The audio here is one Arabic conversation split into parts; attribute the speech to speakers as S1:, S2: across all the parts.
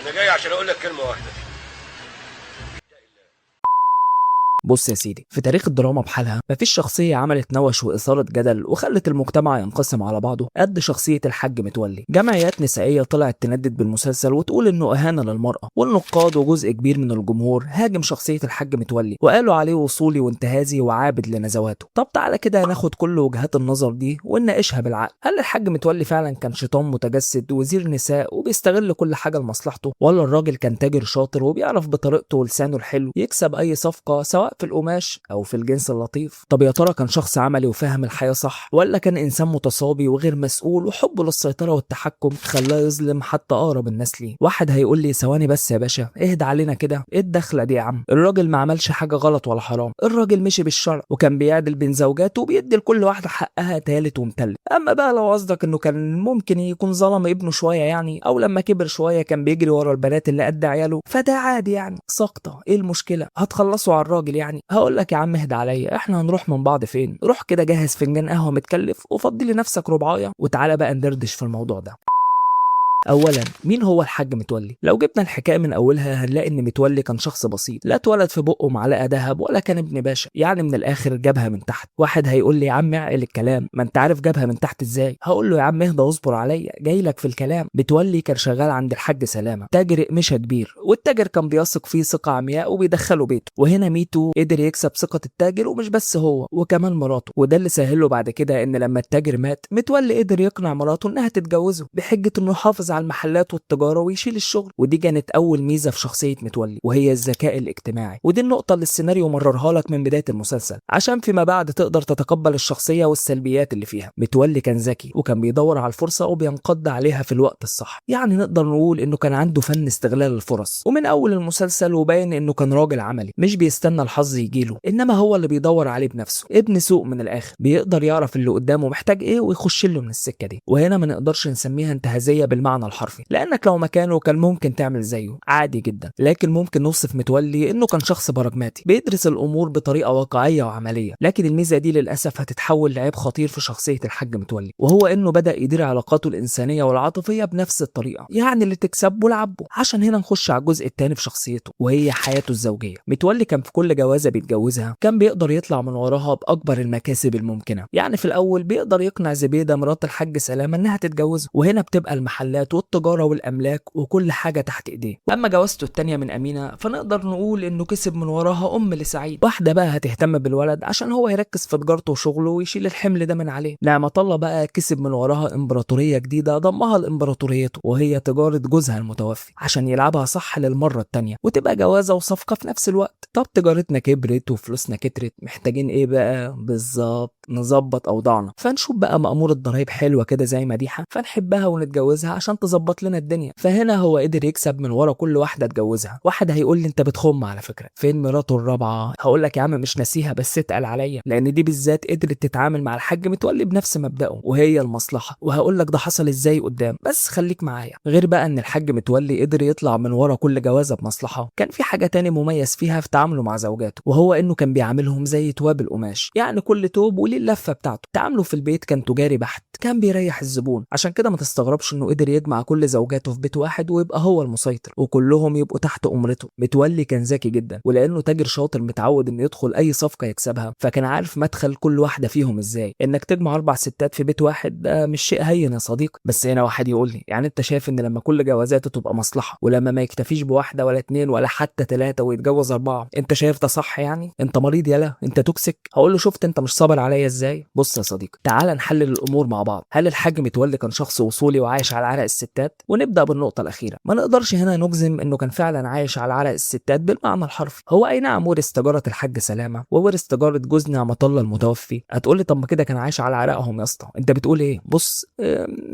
S1: انا جاي عشان اقول لك كلمه واحده.
S2: بص يا سيدي، في تاريخ الدراما بحالها مفيش شخصية عملت نوش وإثارة جدل وخلت المجتمع ينقسم على بعضه قد شخصية الحاج متولي. جمعيات نسائية طلعت تندد بالمسلسل وتقول إنه إهانة للمرأة، والنقاد وجزء كبير من الجمهور هاجم شخصية الحاج متولي وقالوا عليه وصولي وانتهازي وعابد لنزواته. طب تعالى كده ناخد كل وجهات النظر دي ونناقشها بالعقل. هل الحاج متولي فعلا كان شيطان متجسد وزير نساء وبيستغل كل حاجة لمصلحته، ولا الراجل كان تاجر شاطر وبيعرف بطريقته ولسانه الحلو يكسب أي صفقة سواء في القماش او في الجنس اللطيف؟ طب يا ترى كان شخص عملي وفاهم الحياه صح، ولا كان انسان متصابي وغير مسؤول وحبه للسيطره والتحكم خلاه يظلم حتى اقرب الناس ليه؟ واحد هيقول لي ثواني بس يا باشا، اهدى علينا كده، ايه الدخله دي يا عم؟ الراجل ما عملش حاجه غلط ولا حرام، الراجل مشي بالشرع وكان بيعدل بين زوجاته وبيدي لكل واحده حقها تالت ومتلت. اما بقى لو قصدك انه كان ممكن يكون ظلم ابنه شويه يعني، او لما كبر شويه كان بيجري ورا البنات اللي قد عياله، فده عادي يعني، سقطه، ايه المشكله؟ هتخلصوا على الراجل يعني؟ هقول لك يا عم اهدى عليا، احنا هنروح من بعض فين؟ روح كده جهز فنجان قهوه متكلف وفضي لنفسك ربعايه وتعالى بقى ندردش في الموضوع ده. اولا، مين هو الحاج متولي؟ لو جبنا الحكايه من اولها هنلاقي ان متولي كان شخص بسيط، لا اتولد في بقه معلقه ذهب ولا كان ابن باشا، يعني من الاخر جابها من تحت. واحد هيقول لي يا عم اعقل الكلام، ما انت عارف جابها من تحت ازاي؟ هقول له يا عم اهدى واصبر عليا، جاي لك في الكلام. متولي كان شغال عند الحاج سلامه، تاجر قماشه كبير، والتاجر كان بيثق فيه ثقه عمياء وبيدخله بيته. وهنا ميتو قدر يكسب ثقه التاجر، ومش بس هو، وكمان مراته. وده اللي سهله بعد كده ان لما التاجر مات متولي قدر يقنع مراته انها تتجوزه بحجه انه يحافظ على المحلات والتجاره ويشيل الشغل. ودي كانت اول ميزه في شخصيه متولي، وهي الذكاء الاجتماعي. ودي النقطه اللي السيناريو مررها لك من بدايه المسلسل عشان فيما بعد تقدر تتقبل الشخصيه والسلبيات اللي فيها. متولي كان ذكي وكان بيدور على الفرصه وبينقض عليها في الوقت الصح، يعني نقدر نقول انه كان عنده فن استغلال الفرص. ومن اول المسلسل وباين انه كان راجل عملي مش بيستنى الحظ يجيله، انما هو اللي بيدور عليه بنفسه، ابن سوق من الاخر، بيقدر يعرف اللي قدامه محتاج ايه ويخش له من السكه دي. وهنا ما نقدرش نسميها انتهازيه بالمعنى الحرفي، لانك لو مكانه كان ممكن تعمل زيه عادي جدا، لكن ممكن نوصف متولي انه كان شخص براجماتي بيدرس الامور بطريقه واقعيه وعمليه. لكن الميزه دي للاسف هتتحول لعيب خطير في شخصيه الحاج متولي، وهو انه بدا يدير علاقاته الانسانيه والعاطفيه بنفس الطريقه، يعني اللي تكسبه لعبه. عشان هنا نخش على الجزء الثاني في شخصيته، وهي حياته الزوجيه. متولي كان في كل جوازه بيتجوزها كان بيقدر يطلع من وراها باكبر المكاسب الممكنه. يعني في الاول بيقدر يقنع زبيده مرات الحاج سلامه انها تتجوزه، وهنا بتبقى المحلات والتجاره والاملاك وكل حاجه تحت ايديه. اما جوازته التانية من امينه فنقدر نقول انه كسب من وراها ام لسعيد، واحده بقى هتهتم بالولد عشان هو يركز في تجارته وشغله ويشيل الحمل ده من عليه. نعمة الله بقى كسب من وراها امبراطوريه جديده ضمها لامبراطوريته، وهي تجاره جوزها المتوفي، عشان يلعبها صح للمره التانية وتبقى جوازه وصفقه في نفس الوقت. طب تجارتنا كبرت وفلوسنا كترت، محتاجين ايه بقى بالظبط؟ نظبط اوضاعنا. فنشوف بقى مأمور الضرايب حلوه كده زي مديحه فنحبها ونتجوزها عشان تظبط لنا الدنيا. فهنا هو قدر يكسب من ورا كل واحده اتجوزها. واحد هيقول لي انت بتخم على فكره، فين مراته الرابعه؟ هقول لك يا عم مش ناسيها، بس اتقل عليا، لان دي بالذات قدرت تتعامل مع الحاج متولي بنفس مبدأه وهي المصلحه. وهقول لك ده حصل ازاي قدام، بس خليك معايا. غير بقى ان الحاج متولي قدر يطلع من ورا كل جوازه بمصلحه، كان في حاجه تاني مميز فيها في تعامله مع زوجاته، وهو انه كان بيعاملهم زي تواب القماش، يعني كل توب وليه اللفه بتاعته. تعامله في البيت كان تجاري بحت، كان بيريح الزبون. عشان كده ما تستغربش انه قدر يجمع كل زوجاته في بيت واحد ويبقى هو المسيطر وكلهم يبقوا تحت امرته. متولي كان ذكي جدا، ولانه تاجر شاطر متعود انه يدخل اي صفقه يكسبها، فكان عارف مدخل كل واحده فيهم ازاي. انك تجمع 4 ستات في بيت واحد ده مش شيء هين يا صديقي. بس هنا واحد يقول لي يعني انت شايف ان لما كل جوازاته تبقى مصلحه، ولما ما يكتفيش بواحده ولا اتنين ولا حتى تلاته ويتجوز 4، انت شايف ده صح يعني؟ انت مريض يالا، انت توكسيك. هقول له شفت انت مش صابر عليا ازاي؟ بص يا صديقي، تعال نحلل الامور مع بعض. هل الحاج متولي كان شخص وصولي وعايش على عرق الستات؟ ونبدا بالنقطه الاخيره. ما نقدرش هنا نجزم انه كان فعلا عايش على عرق الستات بالمعنى الحرفي. هو اي نعم ورث تجاره الحاج سلامه وورث تجاره جوز نعمه الله المتوفي. هتقول لي طب ما كده كان عايش على عرقهم يا اسطى، انت بتقول ايه؟ بص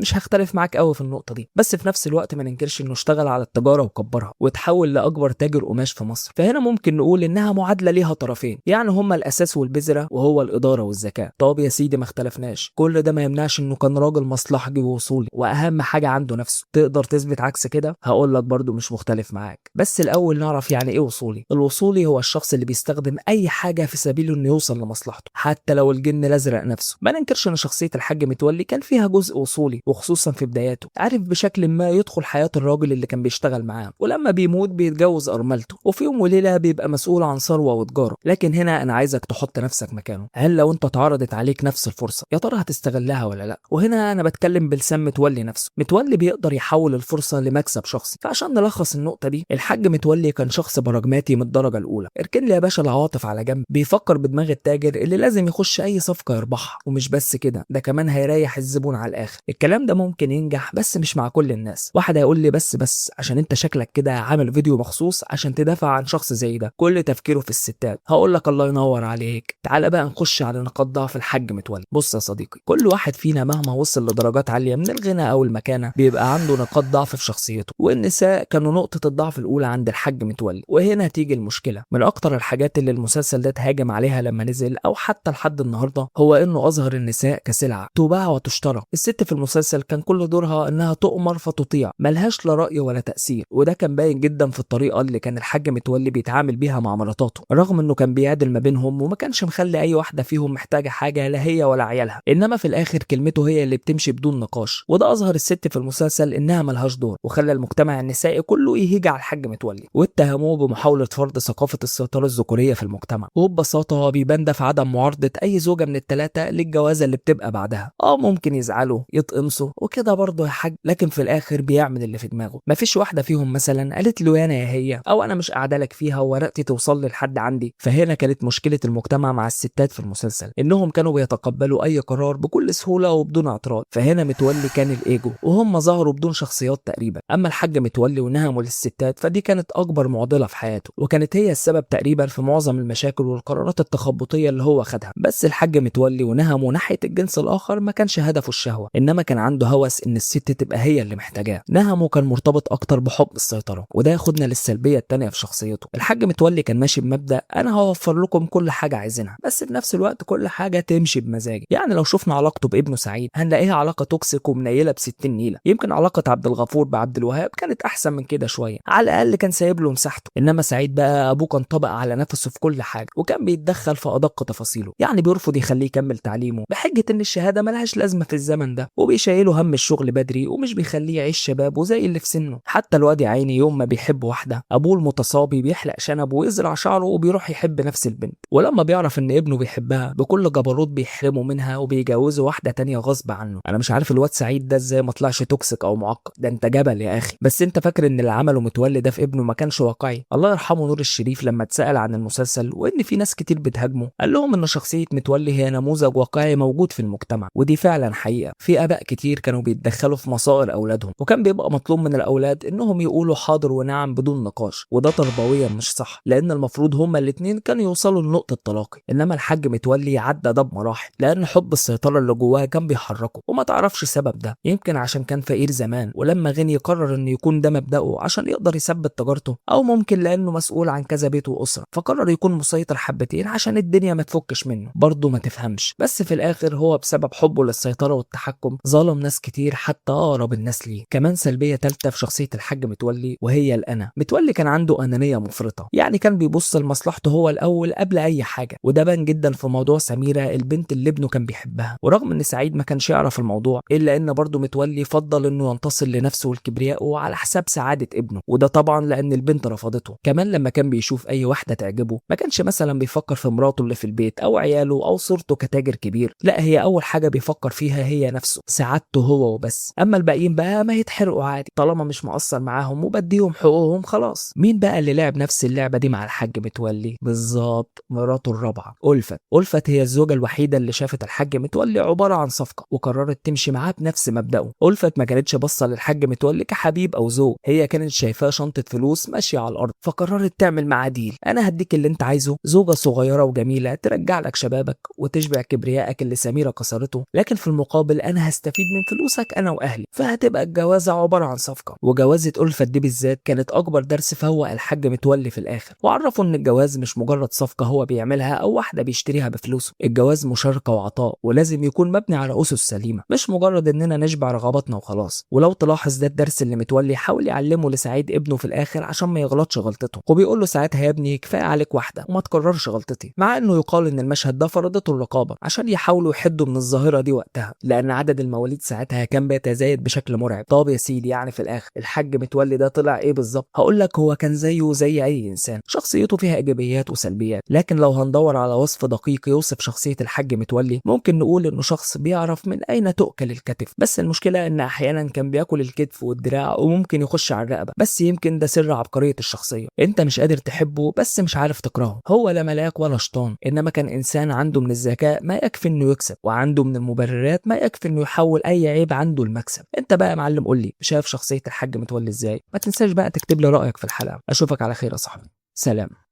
S2: مش هختلف معاك قوي في النقطه دي، بس في نفس الوقت ما ننكرش انه اشتغل على التجاره وكبرها وتحول لاكبر تاجر قماش في مصر. فهنا ممكن نقول انها معادله ليها طرفين، يعني هما الاساس والبذره وهو الاداره والذكاء. طب يا سيدي ما اختلفناش، كل ده ما يمنعش انه كان راجل مصلحجي ووصولي، واهم حاجه عنده عنده نفسه. تقدر تثبت عكس كده؟ هقول لك برضو مش مختلف معاك، بس الاول نعرف يعني ايه وصولي. الوصولي هو الشخص اللي بيستخدم اي حاجه في سبيل انه يوصل لمصلحته، حتى لو الجن الازرق نفسه. ما ننكرش ان شخصيه الحاج متولي كان فيها جزء وصولي، وخصوصا في بداياته. عارف بشكل ما يدخل حياه الراجل اللي كان بيشتغل معاه، ولما بيموت بيتجوز ارملته، وفي يوم وليله بيبقى مسؤول عن ثروه وتجاره. لكن هنا انا عايزك تحط نفسك مكانه. هل لو انت اتعرضت عليك نفس الفرصه يا ترى هتستغلها ولا لا؟ وهنا انا بتكلم بلسان متولي نفسه. متولي بيقدر يحول الفرصه لمكسب شخصي. فعشان نلخص النقطه دي، الحاج متولي كان شخص براجماتي من الدرجه الاولى. اركن لي يا باشا العواطف على جنب. بيفكر بدماغ التاجر اللي لازم يخش اي صفقه يربحها، ومش بس كده، ده كمان هيريح الزبون على الاخر. الكلام ده ممكن ينجح بس مش مع كل الناس. واحد هيقول لي بس عشان انت شكلك كده عامل فيديو مخصوص عشان تدافع عن شخص زي ده كل تفكيره في الستات. هقول لك الله ينور عليك. تعال بقى نخش على نقاط ضعف الحاج متولي. بص يا صديقي، كل واحد فينا مهما وصل لدرجات عاليه من الغنى او المكانه بيبقى عنده نقاط ضعف في شخصيته، والنساء كانوا نقطه الضعف الاولى عند الحاج متولي. وهنا تيجي المشكله. من اكتر الحاجات اللي المسلسل ده اتهاجم عليها لما نزل او حتى لحد النهارده هو انه اظهر النساء كسلعه تباع وتشترى. الست في المسلسل كان كل دورها انها تؤمر فتطيع، ملهاش لا راي ولا تاثير. وده كان باين جدا في الطريقه اللي كان الحاج متولي بيتعامل بيها مع مراتاته، رغم انه كان بيعدل ما بينهم وما كانش مخلي اي واحده فيهم محتاجه حاجه لا هي ولا عيالها، انما في الاخر كلمته هي اللي بتمشي بدون نقاش. وده اظهر الست في المسلسل انها ملهاش دور، وخلى المجتمع النسائي كله يهيج على الحاج متولي واتهموه بمحاوله فرض ثقافه السيطره الذكوريه في المجتمع. وببساطه بيبان ده في عدم معارضه اي زوجه من الثلاثه للجوازه اللي بتبقى بعدها. ممكن يزعلوا يتقمصوا وكده برضه يا حاج، لكن في الاخر بيعمل اللي في دماغه. مفيش واحده فيهم مثلا قالت له انا يا هي، او انا مش قاعده لك فيها وورقتي توصل لي لحد عندي. فهنا كانت مشكله المجتمع مع الستات في المسلسل، انهم كانوا بيتقبلوا اي قرار بكل سهوله وبدون اعتراض. فهنا متولي كان الايجو، وهم ظهروا بدون شخصيات تقريبا. اما الحاج متولي ونهمه للستات فدي كانت اكبر معضله في حياته، وكانت هي السبب تقريبا في معظم المشاكل والقرارات التخبطيه اللي هو خدها. بس الحاج متولي ونهمه ناحيه الجنس الاخر ما كانش هدفه الشهوه، انما كان عنده هوس ان الست تبقى هي اللي محتاجاه. نهمه كان مرتبط اكتر بحب السيطره، وده ياخدنا للسلبيه الثانيه في شخصيته. الحاج متولي كان ماشي بمبدا انا هوفر لكم كل حاجه عايزينها، بس في نفس الوقت كل حاجه تمشي بمزاجي. يعني لو شفنا علاقته بابنه سعيد هنلاقيها علاقه توكسيك ومنيله ب60 نيله. يمكن علاقه عبد الغفور بعبد الوهاب كانت احسن من كده شويه، على الاقل كان سايب له مساحته. انما سعيد بقى ابوه كان طبق على نفسه في كل حاجه، وكان بيتدخل في ادق تفاصيله. يعني بيرفض يخليه يكمل تعليمه بحجه ان الشهاده ملهاش لازمه في الزمن ده، وبيشيله هم الشغل بدري ومش بيخليه يعيش شبابه زي اللي في سنه. حتى الواد يا عيني يوم ما بيحب واحده ابوه المتصابي بيحلق شنبه ويزرع شعره وبيروح يحب نفس البنت، ولما بيعرف ان ابنه بيحبها بكل جبروت بيحرمه منها وبيجوزه واحده تانية غصب عنه. انا مش عارف الواد سعيد ده ازاي ما طلعش توكسيك او معقد، ده انت جبل يا اخي. بس انت فاكر ان اللي عمله متولي ده في ابنه ما كانش واقعي؟ الله يرحمه نور الشريف لما اتسال عن المسلسل وان في ناس كتير بتهاجمه قال لهم ان شخصيه متولي هي نموذج واقعي موجود في المجتمع، ودي فعلا حقيقه. في اباء كتير كانوا بيتدخلوا في مصائر اولادهم، وكان بيبقى مطلوب من الاولاد انهم يقولوا حاضر ونعم بدون نقاش، وده تربويا مش صح، لان المفروض هما الاثنين كانوا يوصلوا لنقطه تلاقي. انما الحاج متولي عدى ده بمراحل، لان حب السيطره اللي جواه كان بيحركه، وما تعرفش السبب ده. يمكن عشان كان فقير زمان ولما غني قرر ان يكون ده مبدأه عشان يقدر يثبت تجارته، او ممكن لانه مسؤول عن كذا بيت واسره فقرر يكون مسيطر حبتين عشان الدنيا ما تفكش منه. برضه ما تفهمش، بس في الاخر هو بسبب حبه للسيطره والتحكم ظلم ناس كتير حتى اقرب الناس ليه. كمان سلبيه ثالثه في شخصيه الحاج متولي وهي الانا. متولي كان عنده انانيه مفرطه، يعني كان بيبص لمصلحته هو الاول قبل اي حاجه، وده بان جدا في موضوع سميره البنت اللي ابنه كان بيحبها. ورغم ان سعيد ما كانش يعرف الموضوع الا ان برضه متولي فضل انه ينتصر لنفسه والكبرياء على حساب سعاده ابنه، وده طبعا لان البنت رفضته. كمان لما كان بيشوف اي واحده تعجبه ما كانش مثلا بيفكر في مراته اللي في البيت او عياله او صورته كتاجر كبير، لا هي اول حاجه بيفكر فيها هي نفسه، سعادته هو وبس. اما الباقيين بقى ما يتحرقوا عادي طالما مش مقصر معاهم وبديهم حقوقهم خلاص. مين بقى اللي لعب نفس اللعبه دي مع الحاج متولي؟ بالظبط مراته الرابعه ألفت. ألفت هي الزوجه الوحيده اللي شافت الحاج متولي عباره عن صفقه وقررت تمشي معاه بنفس مبدأه. ألفت ما كانتش باصه للحاج متولي كحبيب او زوج، هي كانت شايفاه شنطه فلوس ماشيه على الارض، فقررت تعمل معاه ديل. انا هديك اللي انت عايزه، زوجه صغيره وجميله ترجع لك شبابك وتشبع كبريائك اللي سميره كسرته، لكن في المقابل انا هستفيد من فلوسك انا واهلي. فهتبقى الجوازه عباره عن صفقه. وجوازه ألفت دي بالذات كانت اكبر درس فهو الحاج متولي في الاخر، وعرفوا ان الجواز مش مجرد صفقه هو بيعملها او واحده بيشتريها بفلوسه. الجواز مشاركه وعطاء، ولازم يكون مبني على اسس سليمه، مش مجرد اننا نشبع رغباتنا وخلاص. وخلاص. ولو تلاحظ ده الدرس اللي متولي حاول يعلمه لسعيد ابنه في الاخر عشان ما يغلطش غلطته، وبيقول له ساعتها يا ابني كفايه عليك واحده وما تكررش غلطتي. مع انه يقال ان المشهد ده فرضته الرقابه عشان يحاولوا يحدوا من الظاهره دي وقتها، لان عدد المواليد ساعتها كان بيتزايد بشكل مرعب. طب يا سيدي يعني في الاخر الحاج متولي ده طلع ايه بالظبط؟ هقول لك هو كان زيه زي اي انسان، شخصيته فيها ايجابيات وسلبيات، لكن لو هندور على وصف دقيق يوصف شخصيه الحاج متولي ممكن نقول انه شخص بيعرف من اين تؤكل الكتف. بس المشكله ان احيانا كان بياكل الكتف والدراع وممكن يخش على الرقبه، بس يمكن ده سر عبقريه الشخصيه. انت مش قادر تحبه بس مش عارف تكرهه. هو لا ملاك ولا شيطان، انما كان انسان عنده من الذكاء ما يكفي انه يكسب، وعنده من المبررات ما يكفي انه يحول اي عيب عنده لمكسب. انت بقى يا معلم قول لي شايف شخصيه الحاج متولي ازاي؟ ما تنساش بقى تكتب لي رايك في الحلقه. اشوفك على خير يا صاحبي، سلام.